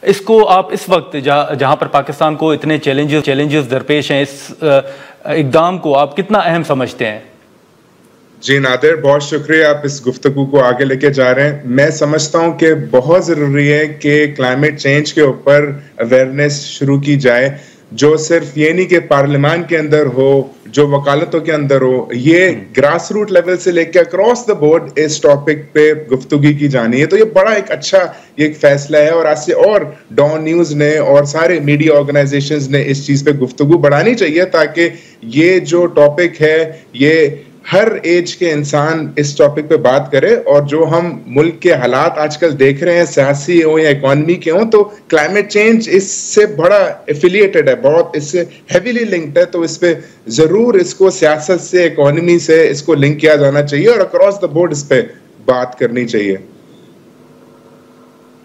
اس کو آپ اس وقت جہاں پر پاکستان کو اتنے چیلنجز درپیش ہیں, اس اقدام کو آپ کتنا اہم سمجھتے ہیں؟ جی نادر, بہت شکریہ, آپ اس گفتگو کو آگے لے کے جا رہے ہیں. میں سمجھتا ہوں کہ بہت ضروری ہے کہ کلائمیٹ چینج کے اوپر اویئرنیس شروع کی جائے, جو صرف یہ نہیں کہ پارلیمان کے اندر ہو, جو وکالتوں کے اندر ہو, یہ گراس روٹ لیول سے لے کے اکراس دا بورڈ اس ٹاپک پہ گفتگو کی جانی ہے. تو یہ بڑا ایک اچھا یہ ایک فیصلہ ہے, اور آج سے اور ڈان نیوز نے اور سارے میڈیا آرگنائزیشنز نے اس چیز پہ گفتگو بڑھانی چاہیے, تاکہ یہ جو ٹاپک ہے یہ ہر ایج کے انسان اس ٹاپک پہ بات کرے. اور جو ہم ملک کے حالات آج کل دیکھ رہے ہیں, سیاسی ہوں یا اکانومی کے ہوں, تو کلائمیٹ چینج اس سے بڑا ایفیلیٹڈ ہے, بہت اس سے ہیویلی لنکڈ ہے. تو اس پہ ضرور اس کو سیاست سے, اکانومی سے اس کو لنک کیا جانا چاہیے, اور اکراس دا بورڈ اس پہ بات کرنی چاہیے.